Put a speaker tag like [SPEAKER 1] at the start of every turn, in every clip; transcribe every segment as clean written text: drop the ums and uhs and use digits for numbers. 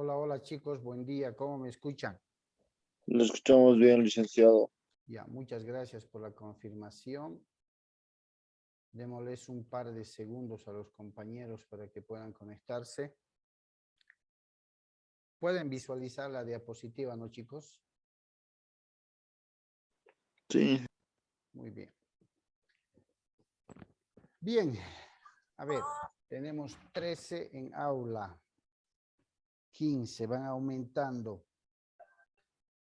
[SPEAKER 1] Hola, hola chicos, buen día, ¿cómo me escuchan?
[SPEAKER 2] Lo escuchamos bien, licenciado.
[SPEAKER 1] Ya, muchas gracias por la confirmación. Démosles un par de segundos a los compañeros para que puedan conectarse. ¿Pueden visualizar la diapositiva, no chicos?
[SPEAKER 2] Sí,
[SPEAKER 1] Muy bien. Bien, a ver, tenemos 13 en aula, 15, van aumentando.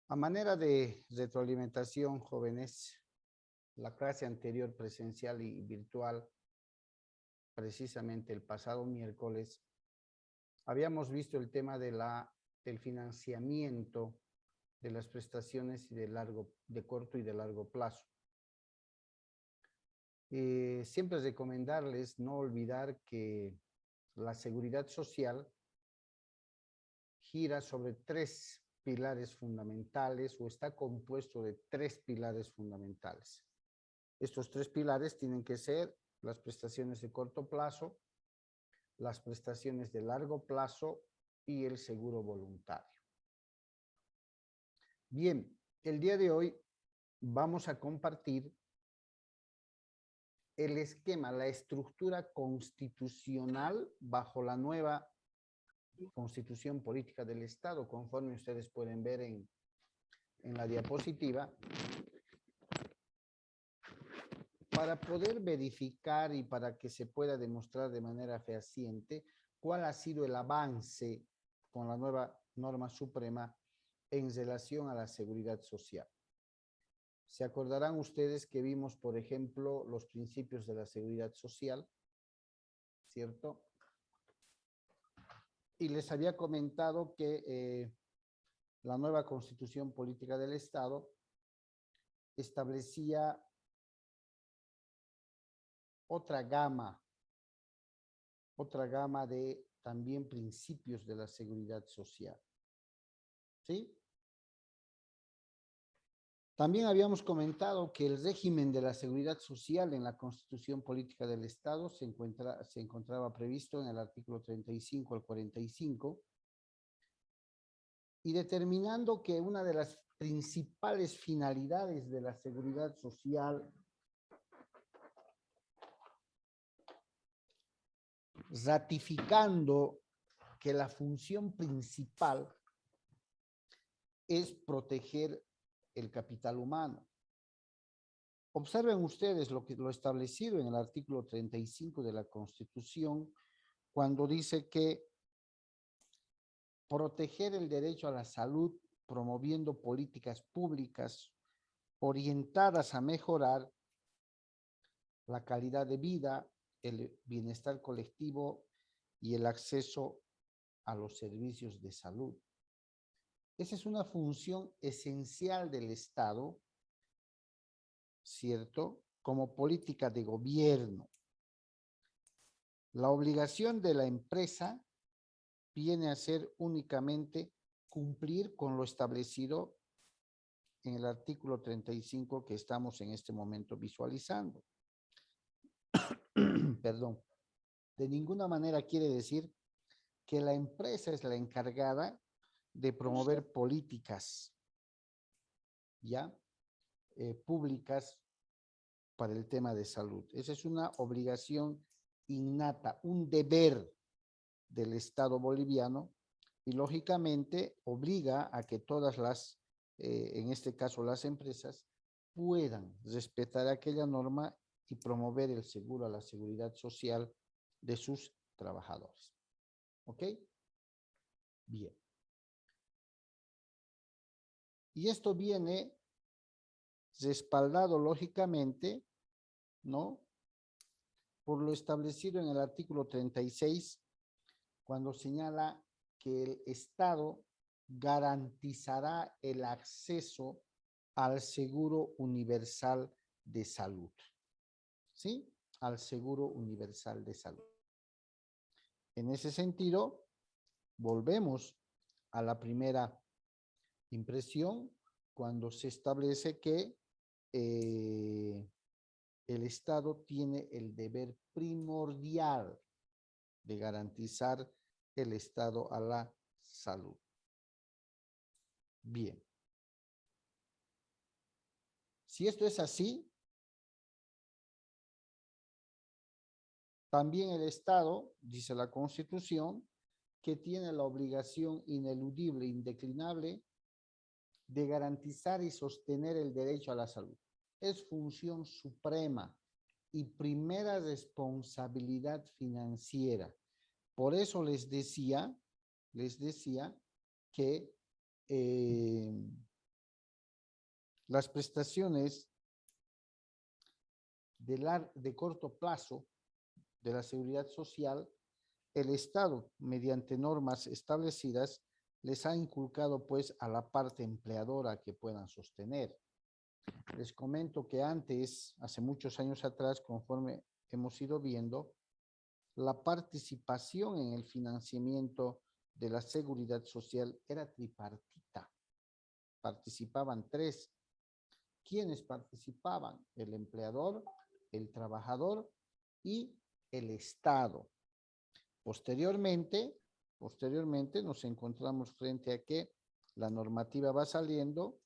[SPEAKER 1] A manera de retroalimentación, jóvenes, la clase anterior presencial y virtual, precisamente el pasado miércoles, habíamos visto el tema del financiamiento de las prestaciones de corto y de largo plazo. Siempre recomendarles no olvidar que la seguridad social gira sobre tres pilares fundamentales o está compuesto de tres pilares fundamentales. Estos tres pilares tienen que ser las prestaciones de corto plazo, las prestaciones de largo plazo y el seguro voluntario. Bien, el día de hoy vamos a compartir el esquema, la estructura constitucional bajo la nueva Constitución Política del Estado, conforme ustedes pueden ver en la diapositiva, para poder verificar y para que se pueda demostrar de manera fehaciente cuál ha sido el avance con la nueva norma suprema en relación a la seguridad social. Se acordarán ustedes que vimos, por ejemplo, los principios de la seguridad social, ¿cierto? Y les había comentado que la nueva Constitución Política del Estado establecía otra gama de también principios de la seguridad social. ¿Sí? También habíamos comentado que el régimen de la seguridad social en la Constitución Política del Estado se encontraba previsto en el artículo 35 al 45 y determinando que una de las principales finalidades de la seguridad social ratificando que la función principal es proteger el capital humano. Observen ustedes lo establecido en el artículo 35 de la Constitución, cuando dice que proteger el derecho a la salud, promoviendo políticas públicas orientadas a mejorar la calidad de vida, el bienestar colectivo y el acceso a los servicios de salud. Esa es una función esencial del Estado, ¿cierto? Como política de gobierno. La obligación de la empresa viene a ser únicamente cumplir con lo establecido en el artículo 35 que estamos en este momento visualizando. Perdón. De ninguna manera quiere decir que la empresa es la encargada de promover políticas, ¿ya? Públicas para el tema de salud. Esa es una obligación innata, un deber del Estado boliviano y lógicamente obliga a que todas las, en este caso las empresas, puedan respetar aquella norma y promover el seguro a la seguridad social de sus trabajadores. ¿Ok? Bien. Y esto viene respaldado lógicamente, ¿no? Por lo establecido en el artículo 36, cuando señala que el Estado garantizará el acceso al seguro universal de salud. ¿Sí? Al seguro universal de salud. En ese sentido, volvemos a la primera impresión cuando se establece que el Estado tiene el deber primordial de garantizar el estado a la salud. Bien. Si esto es así, también el Estado, dice la Constitución, que tiene la obligación ineludible, indeclinable, de garantizar y sostener el derecho a la salud. Es función suprema y primera responsabilidad financiera. Por eso les decía que las prestaciones de corto plazo de la seguridad social, el Estado, mediante normas establecidas, les ha inculcado pues a la parte empleadora que puedan sostener. Les comento que antes, hace muchos años atrás, conforme hemos ido viendo, la participación en el financiamiento de la seguridad social era tripartita. Participaban tres. ¿Quiénes participaban? El empleador, el trabajador y el Estado. Posteriormente nos encontramos frente a que la normativa va saliendo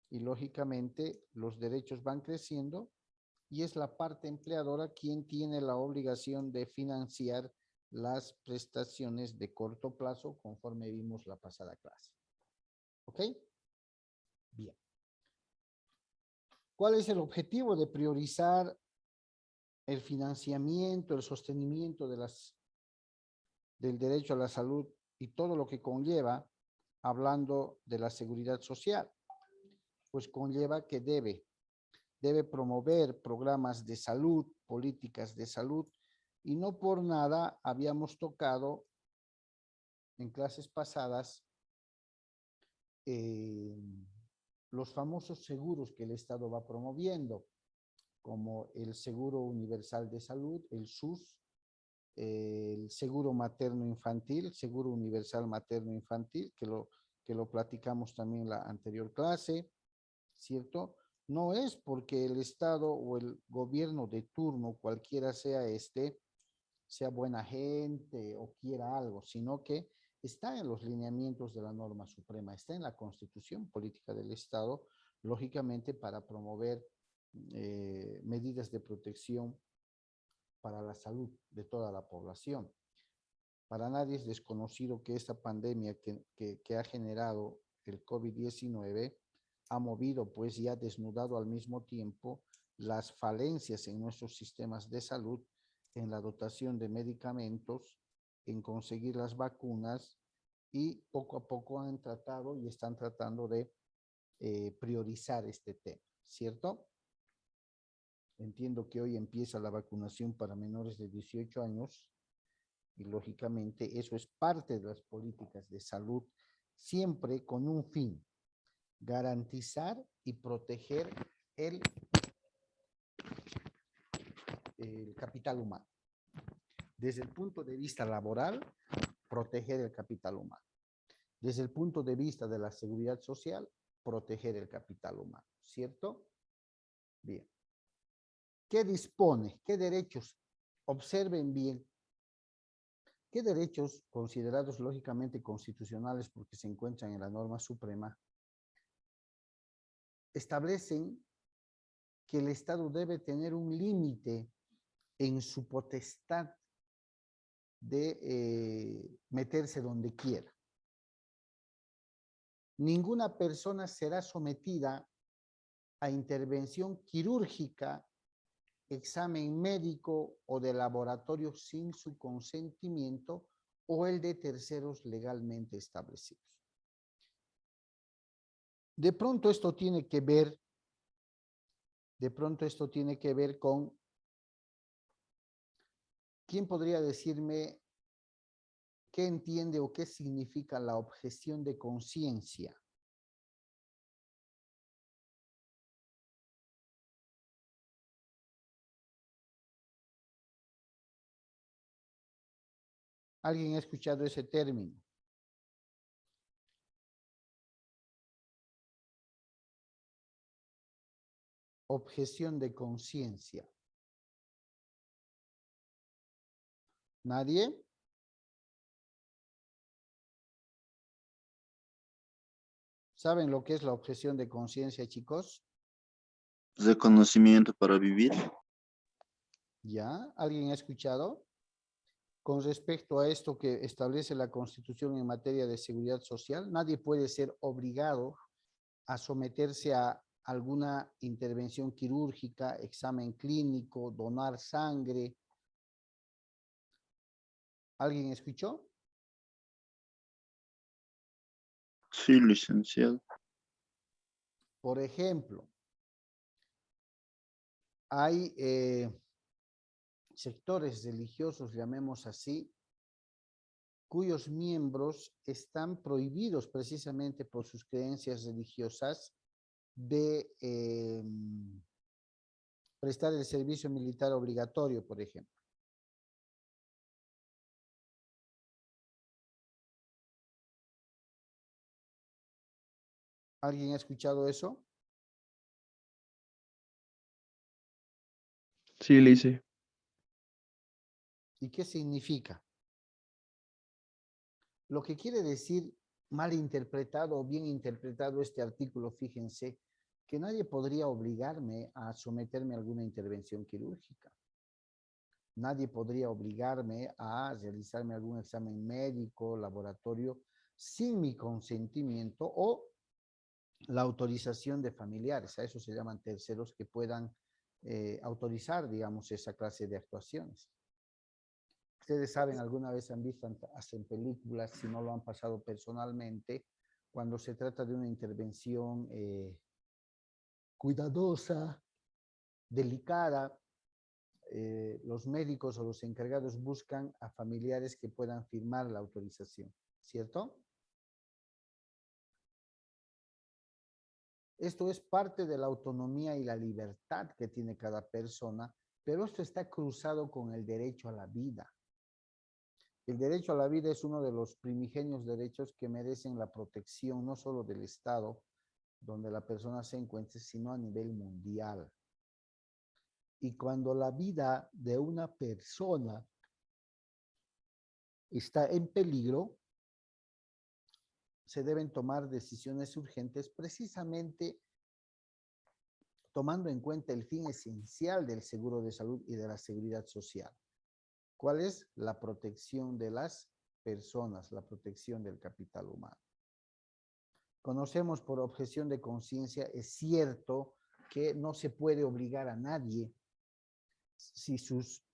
[SPEAKER 1] y lógicamente los derechos van creciendo y es la parte empleadora quien tiene la obligación de financiar las prestaciones de corto plazo conforme vimos la pasada clase. ¿Ok? Bien. ¿Cuál es el objetivo de priorizar el financiamiento, el sostenimiento del derecho a la salud y todo lo que conlleva, hablando de la seguridad social? Pues conlleva que debe promover programas de salud, políticas de salud, y no por nada habíamos tocado en clases pasadas los famosos seguros que el Estado va promoviendo, como el Seguro Universal de Salud, el SUS, el Seguro Materno Infantil, Seguro Universal Materno Infantil, que lo platicamos también en la anterior clase, ¿cierto? No es porque el Estado o el gobierno de turno, cualquiera sea sea buena gente o quiera algo, sino que está en los lineamientos de la norma suprema, está en la Constitución Política del Estado, lógicamente para promover medidas de protección para la salud de toda la población. Para nadie es desconocido que esta pandemia que ha generado el COVID-19 ha movido, pues, y ha desnudado al mismo tiempo las falencias en nuestros sistemas de salud, en la dotación de medicamentos, en conseguir las vacunas, y poco a poco han tratado y están tratando de priorizar este tema, ¿cierto? Entiendo que hoy empieza la vacunación para menores de 18 años y lógicamente eso es parte de las políticas de salud, siempre con un fin: garantizar y proteger el capital humano. Desde el punto de vista laboral, proteger el capital humano. Desde el punto de vista de la seguridad social, proteger el capital humano, ¿cierto? Bien. ¿Qué dispone? ¿Qué derechos? Observen bien. ¿Qué derechos, considerados lógicamente constitucionales porque se encuentran en la norma suprema, establecen que el Estado debe tener un límite en su potestad de meterse donde quiera? Ninguna persona será sometida a intervención quirúrgica, examen médico o de laboratorio sin su consentimiento o el de terceros legalmente establecidos. De pronto esto tiene que ver con, ¿quién podría decirme qué entiende o qué significa la objeción de conciencia? ¿Alguien ha escuchado ese término? Objeción de conciencia. ¿Nadie? ¿Saben lo que es la objeción de conciencia, chicos?
[SPEAKER 2] Reconocimiento para vivir.
[SPEAKER 1] ¿Ya? ¿Alguien ha escuchado? Con respecto a esto que establece la Constitución en materia de seguridad social, nadie puede ser obligado a someterse a alguna intervención quirúrgica, examen clínico, donar sangre. ¿Alguien escuchó?
[SPEAKER 2] Sí, licenciado.
[SPEAKER 1] Por ejemplo, hay sectores religiosos, llamemos así, cuyos miembros están prohibidos precisamente por sus creencias religiosas de prestar el servicio militar obligatorio, por ejemplo. ¿Alguien ha escuchado eso?
[SPEAKER 3] Sí, Lice.
[SPEAKER 1] ¿Y qué significa? Lo que quiere decir mal interpretado o bien interpretado este artículo, fíjense, que nadie podría obligarme a someterme a alguna intervención quirúrgica. Nadie podría obligarme a realizarme algún examen médico, laboratorio, sin mi consentimiento o la autorización de familiares. A eso se llaman terceros que puedan autorizar, digamos, esa clase de actuaciones. Ustedes saben, alguna vez han visto, hacen películas, si no lo han pasado personalmente, cuando se trata de una intervención cuidadosa, delicada, los médicos o los encargados buscan a familiares que puedan firmar la autorización, ¿cierto? Esto es parte de la autonomía y la libertad que tiene cada persona, pero esto está cruzado con el derecho a la vida. El derecho a la vida es uno de los primigenios derechos que merecen la protección no solo del Estado, donde la persona se encuentre, sino a nivel mundial. Y cuando la vida de una persona está en peligro, se deben tomar decisiones urgentes precisamente tomando en cuenta el fin esencial del seguro de salud y de la seguridad social. ¿Cuál es? La protección de las personas, la protección del capital humano. Conocemos por objeción de conciencia, es cierto que no se puede obligar a nadie si sus,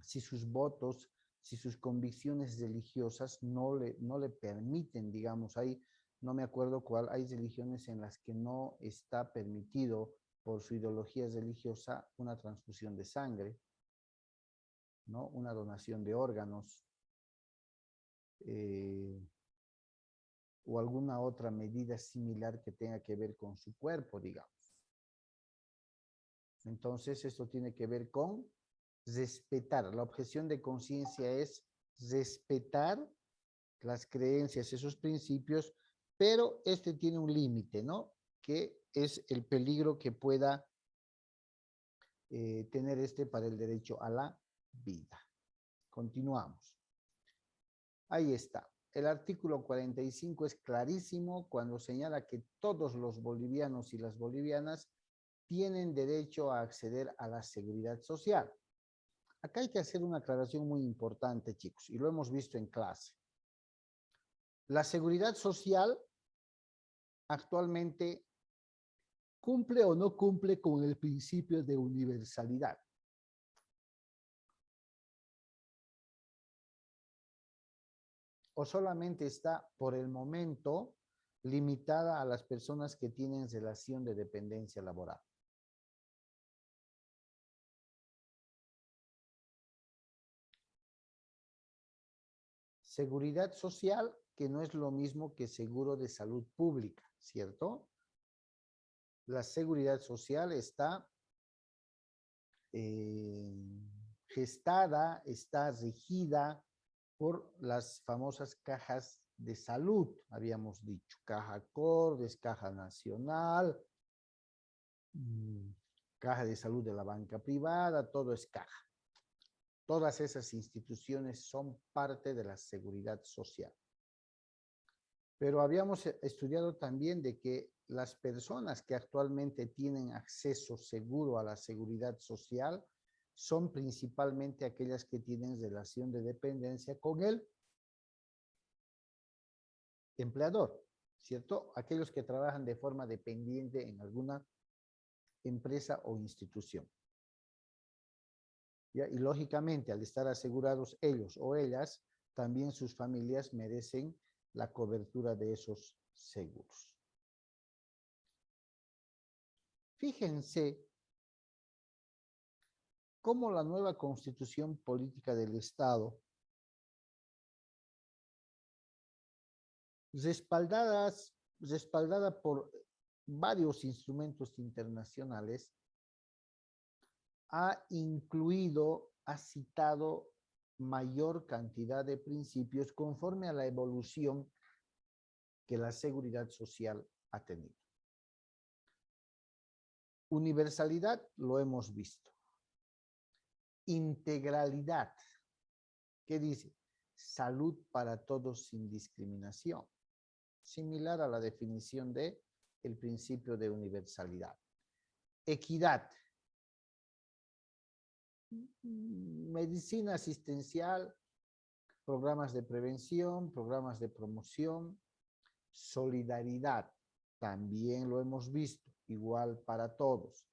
[SPEAKER 1] si sus votos, si sus convicciones religiosas no le permiten, digamos, no me acuerdo cuál, hay religiones en las que no está permitido por su ideología religiosa una transfusión de sangre, ¿no? Una donación de órganos, o alguna otra medida similar que tenga que ver con su cuerpo, digamos. Entonces, esto tiene que ver con respetar. La objeción de conciencia es respetar las creencias, esos principios, pero este tiene un límite, ¿no? Que es el peligro que pueda tener este para el derecho a la vida. Continuamos. Ahí está. El artículo 45 es clarísimo cuando señala que todos los bolivianos y las bolivianas tienen derecho a acceder a la seguridad social. Acá hay que hacer una aclaración muy importante, chicos, y lo hemos visto en clase. La seguridad social actualmente cumple o no cumple con el principio de universalidad. O solamente está por el momento limitada a las personas que tienen relación de dependencia laboral. Seguridad social, que no es lo mismo que seguro de salud pública, ¿cierto? La seguridad social está gestada, está regida por las famosas cajas de salud, habíamos dicho, Caja Cordes, Caja Nacional, Caja de Salud de la banca privada, todo es caja. Todas esas instituciones son parte de la seguridad social. Pero habíamos estudiado también de que las personas que actualmente tienen acceso seguro a la seguridad social son principalmente aquellas que tienen relación de dependencia con el empleador, ¿cierto? Aquellos que trabajan de forma dependiente en alguna empresa o institución. ¿Ya? Y lógicamente, al estar asegurados ellos o ellas, también sus familias merecen la cobertura de esos seguros. Fíjense cómo la nueva Constitución Política del Estado, respaldada por varios instrumentos internacionales, ha incluido, ha citado mayor cantidad de principios conforme a la evolución que la seguridad social ha tenido. Universalidad, lo hemos visto. Integralidad, ¿qué dice? Salud para todos sin discriminación, similar a la definición de el principio de universalidad. Equidad, medicina asistencial, programas de prevención, programas de promoción. Solidaridad, también lo hemos visto, igual para todos.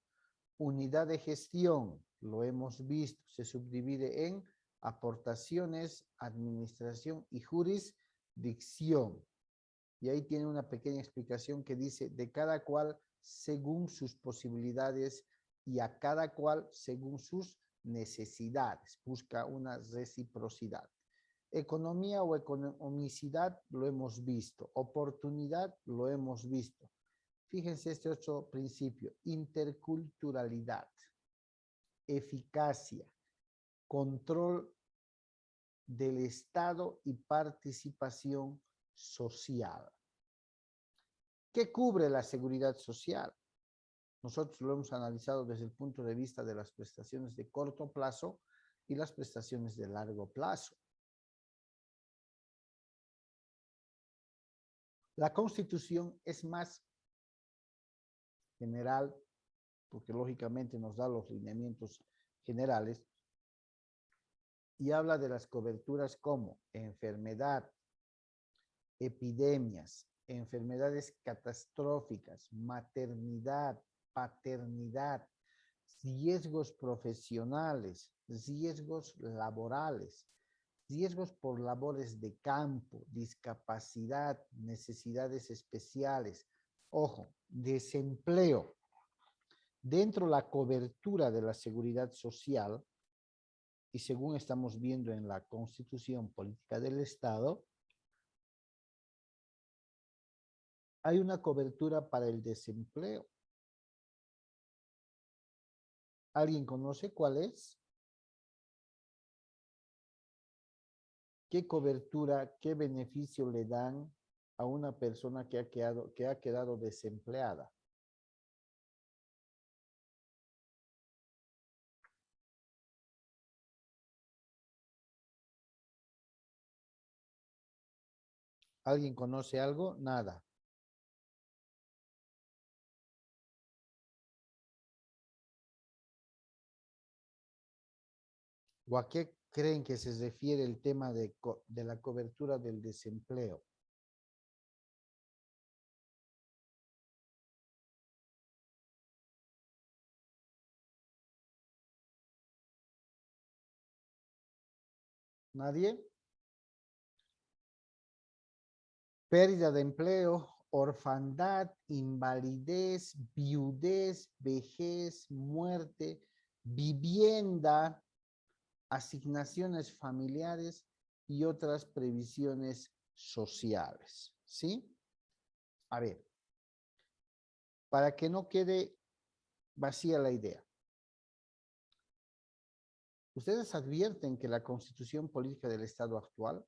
[SPEAKER 1] Unidad de gestión, lo hemos visto, se subdivide en aportaciones, administración y jurisdicción. Y ahí tiene una pequeña explicación que dice de cada cual según sus posibilidades y a cada cual según sus necesidades. Busca una reciprocidad. Economía o economicidad lo hemos visto. Oportunidad lo hemos visto. Fíjense este otro principio. Interculturalidad. Eficacia. Control del Estado y participación social. ¿Qué cubre la seguridad social? Nosotros lo hemos analizado desde el punto de vista de las prestaciones de corto plazo y las prestaciones de largo plazo. La Constitución es más general, porque lógicamente nos da los lineamientos generales, y habla de las coberturas como enfermedad, epidemias, enfermedades catastróficas, maternidad, paternidad, riesgos profesionales, riesgos laborales, riesgos por labores de campo, discapacidad, necesidades especiales, ojo, desempleo. Dentro de la cobertura de la seguridad social, y según estamos viendo en la Constitución Política del Estado, hay una cobertura para el desempleo. ¿Alguien conoce cuál es? ¿Qué cobertura, qué beneficio le dan a una persona que ha quedado desempleada? ¿Alguien conoce algo? Nada. ¿O a qué creen que se refiere el tema de la cobertura del desempleo? ¿Nadie? Pérdida de empleo, orfandad, invalidez, viudez, vejez, muerte, vivienda, asignaciones familiares y otras previsiones sociales, ¿sí? A ver, para que no quede vacía la idea. Ustedes advierten que la Constitución Política del Estado actual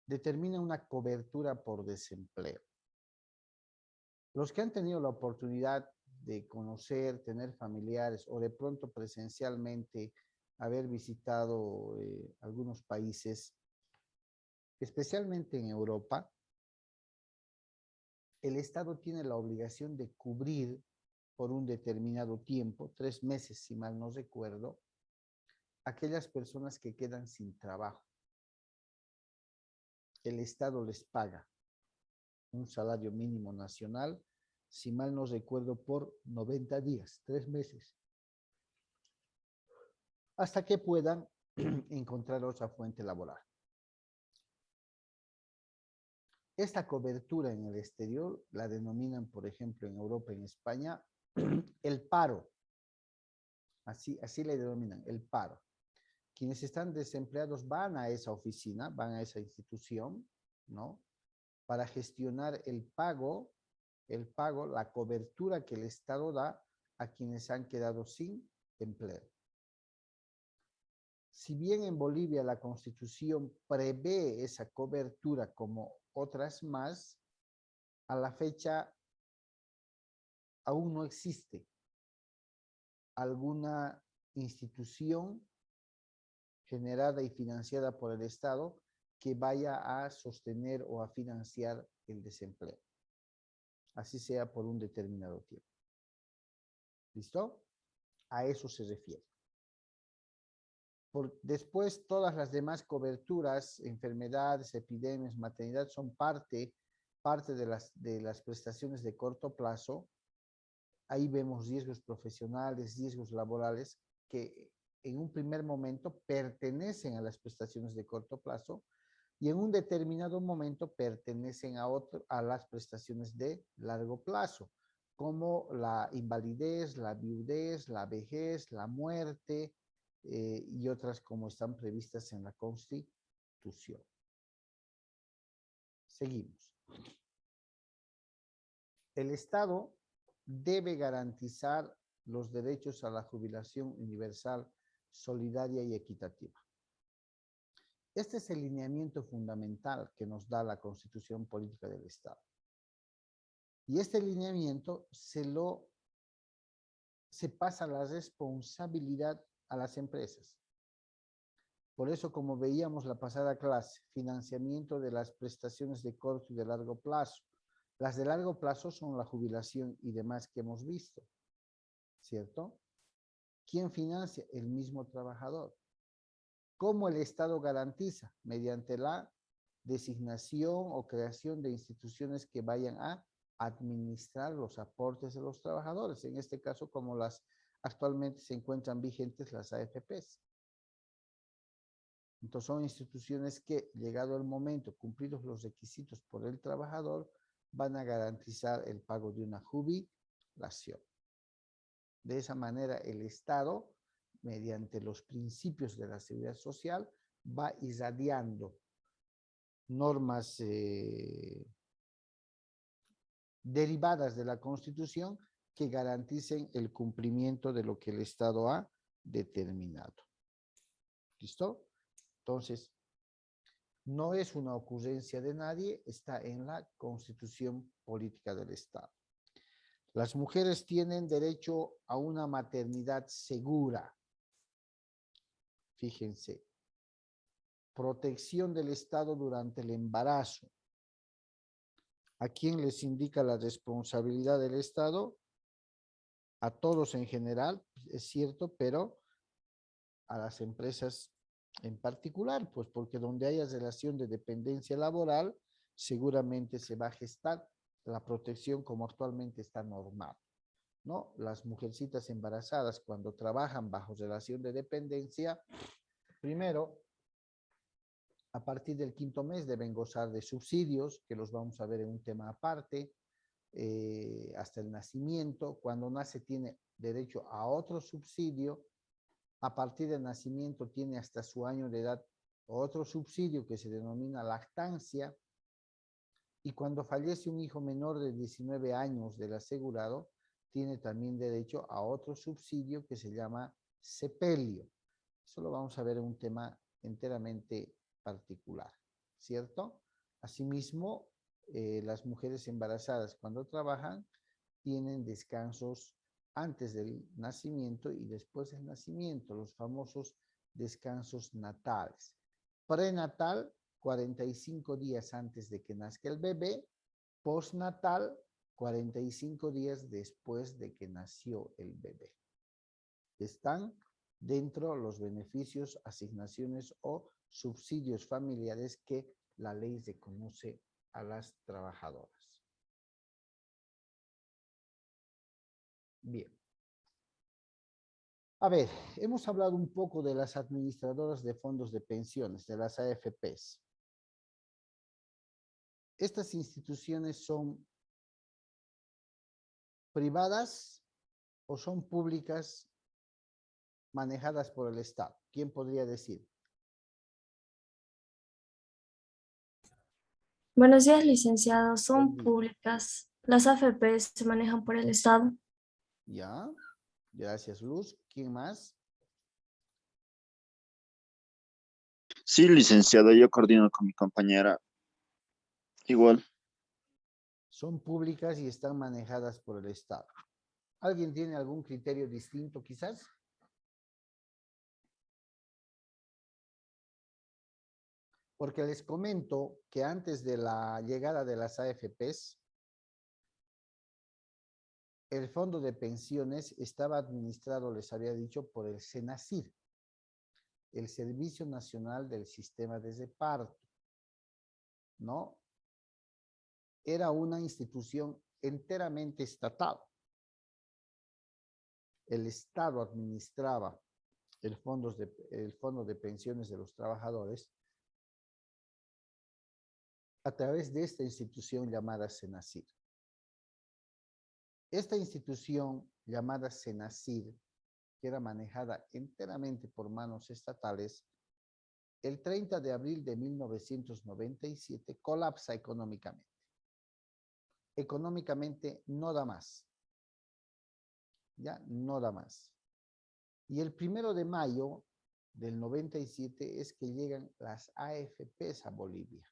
[SPEAKER 1] determina una cobertura por desempleo. Los que han tenido la oportunidad de conocer, tener familiares o de pronto presencialmente haber visitado algunos países, especialmente en Europa, el Estado tiene la obligación de cubrir por un determinado tiempo, 3 meses si mal no recuerdo, aquellas personas que quedan sin trabajo. El Estado les paga un salario mínimo nacional, si mal no recuerdo, por 90 días, 3 meses, hasta que puedan encontrar otra fuente laboral. Esta cobertura en el exterior la denominan, por ejemplo, en Europa, en España, el paro. Así le denominan, el paro. Quienes están desempleados van a esa oficina, van a esa institución, ¿no? Para gestionar el pago, la cobertura que el Estado da a quienes han quedado sin empleo. Si bien en Bolivia la Constitución prevé esa cobertura como otras más, a la fecha aún no existe alguna institución generada y financiada por el Estado que vaya a sostener o a financiar el desempleo, así sea por un determinado tiempo. ¿Listo? A eso se refiere. Después, todas las demás coberturas, enfermedades, epidemias, maternidad, son parte de las prestaciones de corto plazo. Ahí vemos riesgos profesionales, riesgos laborales, que en un primer momento pertenecen a las prestaciones de corto plazo y en un determinado momento pertenecen a las prestaciones de largo plazo, como la invalidez, la viudez, la vejez, la muerte, y otras como están previstas en la Constitución. Seguimos. El Estado debe garantizar los derechos a la jubilación universal, solidaria y equitativa. Este es el lineamiento fundamental que nos da la Constitución Política del Estado. Y este lineamiento se pasa la responsabilidad a las empresas. Por eso, como veíamos la pasada clase, financiamiento de las prestaciones de corto y de largo plazo. Las de largo plazo son la jubilación y demás que hemos visto, ¿cierto? ¿Quién financia? El mismo trabajador. ¿Cómo el Estado garantiza? Mediante la designación o creación de instituciones que vayan a administrar los aportes de los trabajadores, en este caso como las actualmente se encuentran vigentes las AFPs. Entonces son instituciones que, llegado el momento, cumplidos los requisitos por el trabajador, van a garantizar el pago de una jubilación. De esa manera el Estado, mediante los principios de la seguridad social, va irradiando normas derivadas de la Constitución que garanticen el cumplimiento de lo que el Estado ha determinado. ¿Listo? Entonces, no es una ocurrencia de nadie, está en la Constitución Política del Estado. Las mujeres tienen derecho a una maternidad segura. Fíjense, protección del Estado durante el embarazo. ¿A quién les indica la responsabilidad del Estado? A todos en general, es cierto, pero a las empresas en particular, pues porque donde haya relación de dependencia laboral, seguramente se va a gestar la protección como actualmente está normado, ¿no? Las mujercitas embarazadas cuando trabajan bajo relación de dependencia, primero, a partir del 5º mes deben gozar de subsidios, que los vamos a ver en un tema aparte, hasta el nacimiento. Cuando nace tiene derecho a otro subsidio. A partir del nacimiento tiene hasta su año de edad otro subsidio que se denomina lactancia. Y cuando fallece un hijo menor de 19 años del asegurado, tiene también derecho a otro subsidio que se llama sepelio. Eso lo vamos a ver en un tema enteramente particular, ¿cierto? Asimismo, las mujeres embarazadas cuando trabajan tienen descansos antes del nacimiento y después del nacimiento, los famosos descansos natales. Prenatal 45 días antes de que nazca el bebé, postnatal, 45 días después de que nació el bebé. Están dentro los beneficios, asignaciones o subsidios familiares que la ley reconoce a las trabajadoras. Bien. A ver, hemos hablado un poco de las administradoras de fondos de pensiones, de las AFPs. Estas instituciones son privadas o son públicas manejadas por el Estado. ¿Quién podría decir?
[SPEAKER 3] Buenos días, licenciado. Son
[SPEAKER 1] Buen día.
[SPEAKER 3] públicas. Las AFP se manejan por el Estado.
[SPEAKER 1] Ya, gracias, Luz. ¿Quién más?
[SPEAKER 2] Sí, licenciado, yo coordino con mi compañera. Igual.
[SPEAKER 1] Son públicas y están manejadas por el Estado. ¿Alguien tiene algún criterio distinto quizás? Porque les comento que antes de la llegada de las AFPs, el fondo de pensiones estaba administrado, les había dicho, por el SENACIR, el Servicio Nacional del Sistema de Reparto, ¿no? Era una institución enteramente estatal. El Estado administraba el fondo de pensiones de los trabajadores a través de esta institución llamada SENACIR. Esta institución llamada SENACIR, que era manejada enteramente por manos estatales, el 30 de abril de 1997 colapsa económicamente. Económicamente no da más. Ya no da más. Y el 1 de mayo del 97 es que llegan las AFPs a Bolivia.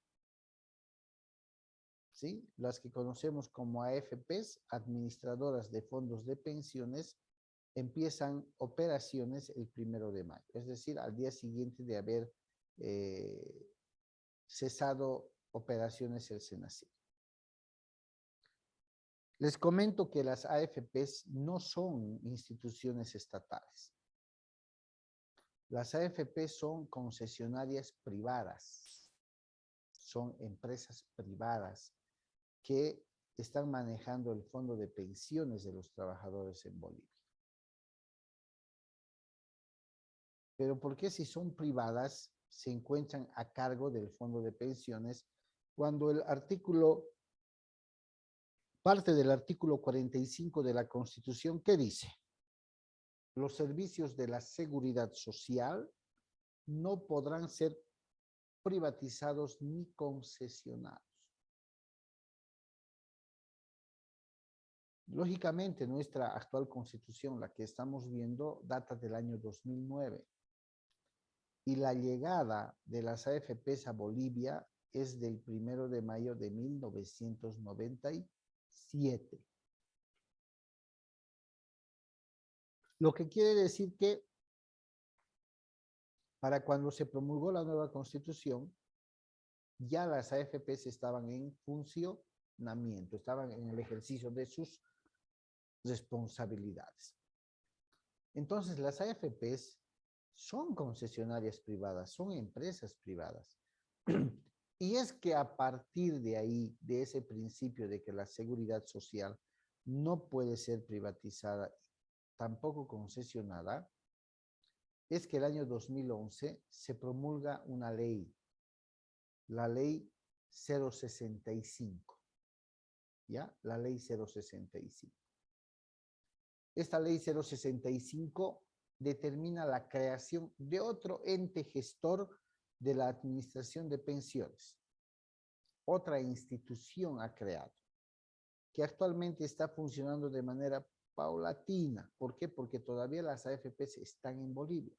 [SPEAKER 1] ¿Sí? Las que conocemos como AFPs, administradoras de fondos de pensiones, empiezan operaciones el 1 de mayo, es decir, al día siguiente de haber cesado operaciones el SENACIR. Les comento que las AFPs no son instituciones estatales. Las AFPs son concesionarias privadas, son empresas privadas que están manejando el fondo de pensiones de los trabajadores en Bolivia. Pero ¿por qué si son privadas se encuentran a cargo del fondo de pensiones cuando el artículo, parte del artículo 45 de la Constitución, ¿qué dice? Los servicios de la seguridad social no podrán ser privatizados ni concesionados. Lógicamente, nuestra actual Constitución, la que estamos viendo, data del año 2009. Y la llegada de las AFPs a Bolivia es del 1 de mayo de 1997. Lo que quiere decir que para cuando se promulgó la nueva Constitución, ya las AFPs estaban en funcionamiento, estaban en el ejercicio de sus responsabilidades. Entonces, las AFPs son concesionarias privadas, son empresas privadas. Y es que a partir de ahí, de ese principio de que la seguridad social no puede ser privatizada, tampoco concesionada, es que el año 2011 se promulga una ley, la ley 065, ¿ya? La ley 065. Esta ley 065 determina la creación de otro ente gestor de la administración de pensiones. Otra institución ha creado, que actualmente está funcionando de manera paulatina. ¿Por qué? Porque todavía las AFPs están en Bolivia.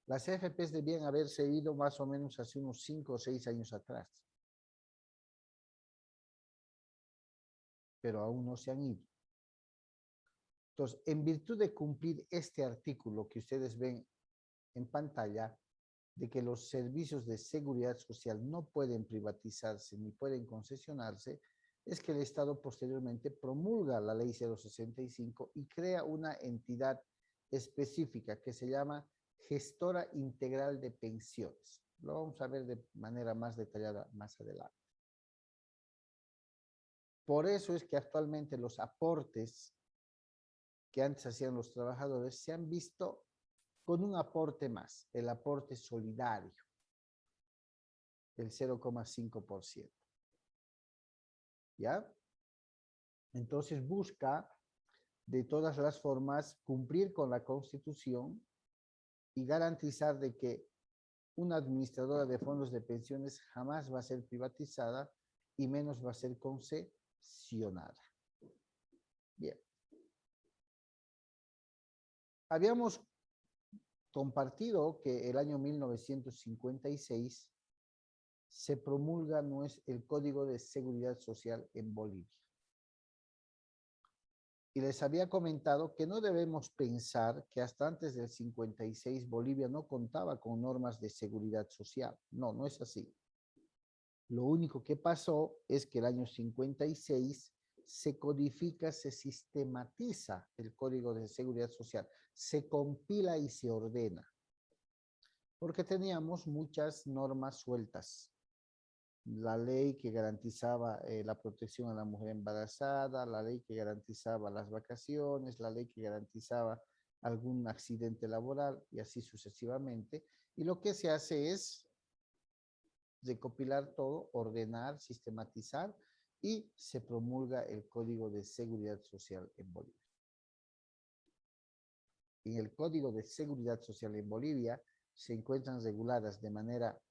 [SPEAKER 1] Las AFPs debían haberse ido más o menos hace unos 5 o 6 años atrás. Pero aún no se han ido. Entonces, en virtud de cumplir este artículo que ustedes ven en pantalla, de que los servicios de seguridad social no pueden privatizarse ni pueden concesionarse, es que el Estado posteriormente promulga la Ley 065 y crea una entidad específica que se llama Gestora Integral de Pensiones. Lo vamos a ver de manera más detallada más adelante. Por eso es que actualmente los aportes que antes hacían los trabajadores se han visto con un aporte más, el aporte solidario, el 0,5%. ¿Ya? Entonces busca de todas las formas cumplir con la Constitución y garantizar de que una administradora de fondos de pensiones jamás va a ser privatizada y menos va a ser concesionada. Bien. Habíamos compartido que el año 1956 se promulga el Código de Seguridad Social en Bolivia. Y les había comentado que no debemos pensar que hasta antes del 56 Bolivia no contaba con normas de seguridad social. No, no es así. Lo único que pasó es que el año 56 se codifica, se sistematiza el Código de Seguridad Social, se compila y se ordena, porque teníamos muchas normas sueltas. La ley que garantizaba la protección a la mujer embarazada, la ley que garantizaba las vacaciones, la ley que garantizaba algún accidente laboral y así sucesivamente. Y lo que se hace es recopilar todo, ordenar, sistematizar y se promulga el Código de Seguridad Social en Bolivia. En el Código de Seguridad Social en Bolivia se encuentran reguladas de manera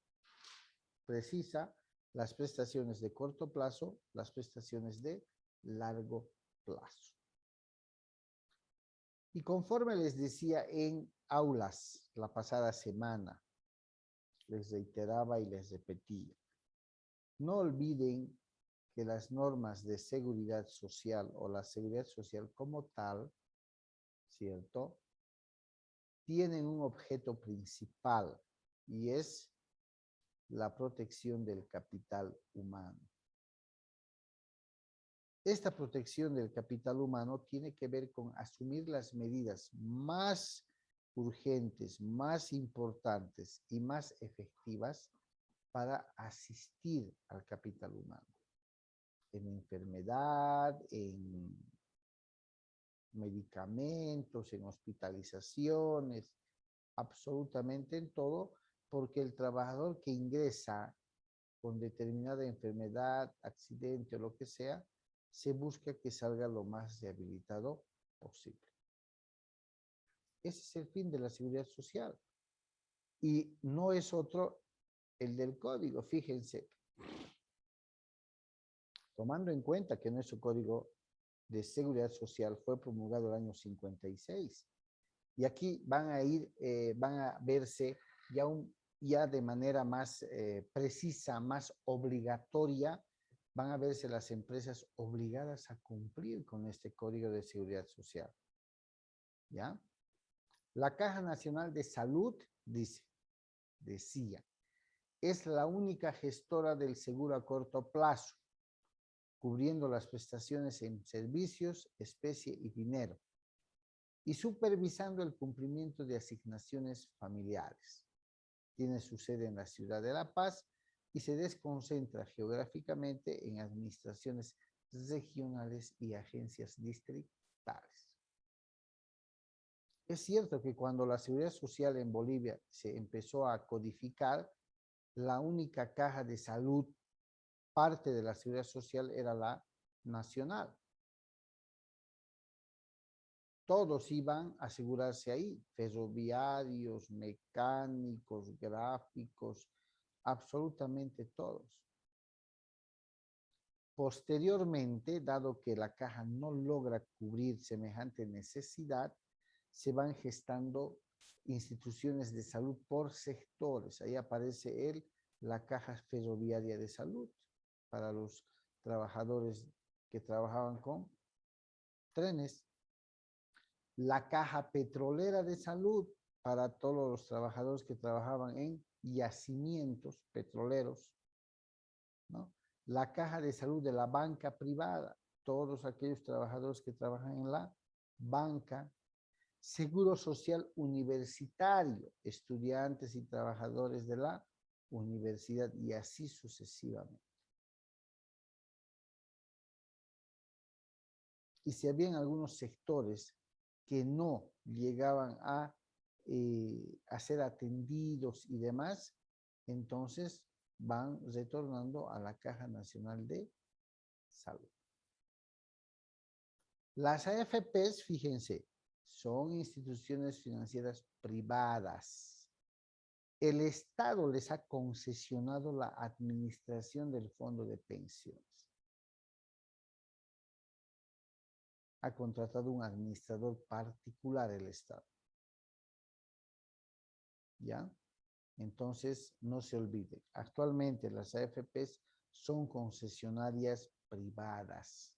[SPEAKER 1] precisa las prestaciones de corto plazo, las prestaciones de largo plazo. Y conforme les decía en aulas la pasada semana, les reiteraba y les repetía, no olviden que las normas de seguridad social o la seguridad social como tal, ¿cierto?, tienen un objeto principal y es la protección del capital humano. Esta protección del capital humano tiene que ver con asumir las medidas más urgentes, más importantes y más efectivas para asistir al capital humano. En enfermedad, en medicamentos, en hospitalizaciones, absolutamente en todo, porque el trabajador que ingresa con determinada enfermedad, accidente o lo que sea, se busca que salga lo más rehabilitado posible. Ese es el fin de la seguridad social. Y no es otro el del código, fíjense. Tomando en cuenta que nuestro código de seguridad social fue promulgado el año 56. Y aquí van a verse ya de manera más precisa, más obligatoria, van a verse las empresas obligadas a cumplir con este Código de Seguridad Social. ¿Ya? La Caja Nacional de Salud decía, es la única gestora del seguro a corto plazo, cubriendo las prestaciones en servicios, especie y dinero, y supervisando el cumplimiento de asignaciones familiares. Tiene su sede en la ciudad de La Paz y se desconcentra geográficamente en administraciones regionales y agencias distritales. Es cierto que cuando la seguridad social en Bolivia se empezó a codificar, la única caja de salud, parte de la seguridad social, era la nacional. Todos iban a asegurarse ahí, ferroviarios, mecánicos, gráficos, absolutamente todos. Posteriormente, dado que la caja no logra cubrir semejante necesidad, se van gestando instituciones de salud por sectores. Ahí aparece la Caja Ferroviaria de Salud para los trabajadores que trabajaban con trenes. La Caja Petrolera de Salud para todos los trabajadores que trabajaban en yacimientos petroleros, ¿no? La caja de salud de la banca privada, todos aquellos trabajadores que trabajan en la banca, seguro social universitario, estudiantes y trabajadores de la universidad y así sucesivamente. Y si habían algunos sectores que no llegaban a ser atendidos y demás, entonces van retornando a la Caja Nacional de Salud. Las AFPs, fíjense, son instituciones financieras privadas. El Estado les ha concesionado la administración del fondo de pensiones. Ha contratado un administrador particular el Estado. ¿Ya? Entonces, no se olvide, actualmente las AFPs son concesionarias privadas.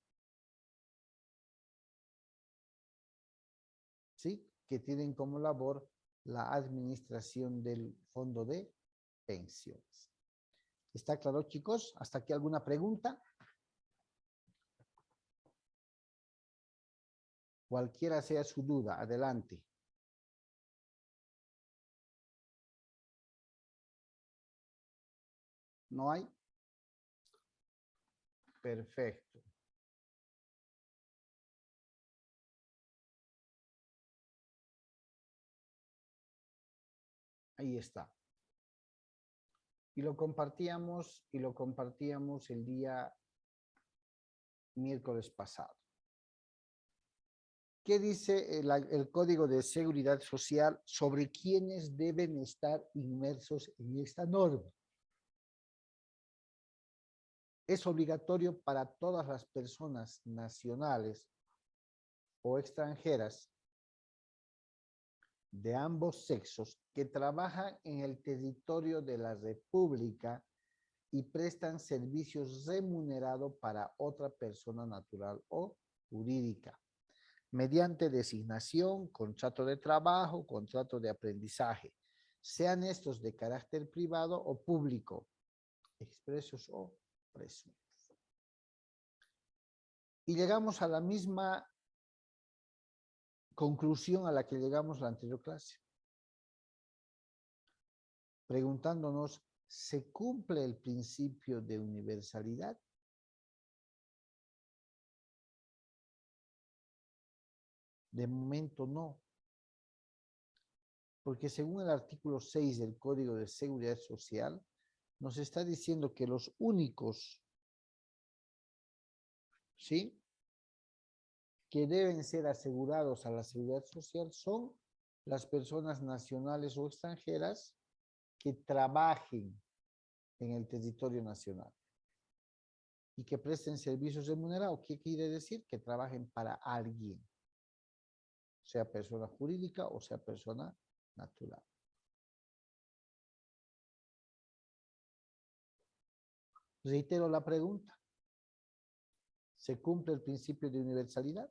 [SPEAKER 1] ¿Sí? Que tienen como labor la administración del fondo de pensiones. ¿Está claro, chicos? ¿Hasta aquí alguna pregunta? Cualquiera sea su duda, adelante. ¿No hay? Perfecto. Ahí está. Y lo compartíamos el día miércoles pasado. ¿Qué dice el Código de Seguridad Social sobre quiénes deben estar inmersos en esta norma? Es obligatorio para todas las personas nacionales o extranjeras de ambos sexos que trabajan en el territorio de la República y prestan servicios remunerados para otra persona natural o jurídica, mediante designación, contrato de trabajo, contrato de aprendizaje, sean estos de carácter privado o público, expresos o presuntos. Y llegamos a la misma conclusión a la que llegamos la anterior clase, preguntándonos, ¿se cumple el principio de universalidad? De momento no, porque según el artículo 6 del Código de Seguridad Social, nos está diciendo que los únicos, ¿sí?, que deben ser asegurados a la seguridad social son las personas nacionales o extranjeras que trabajen en el territorio nacional y que presten servicios remunerados. ¿Qué quiere decir? Que trabajen para alguien, sea persona jurídica o sea persona natural. Reitero la pregunta. ¿Se cumple el principio de universalidad?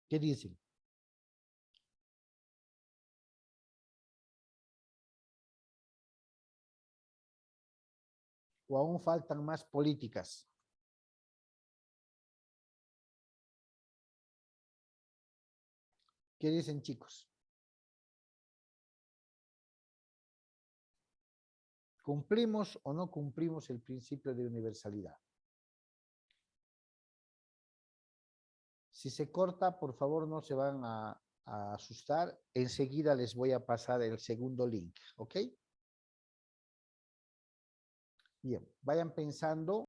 [SPEAKER 1] ¿Qué dicen? ¿O aún faltan más políticas? ¿Qué dicen, chicos? ¿Cumplimos o no cumplimos el principio de universalidad? Si se corta, por favor, no se van a asustar. Enseguida les voy a pasar el segundo link, ¿ok? Bien, vayan pensando.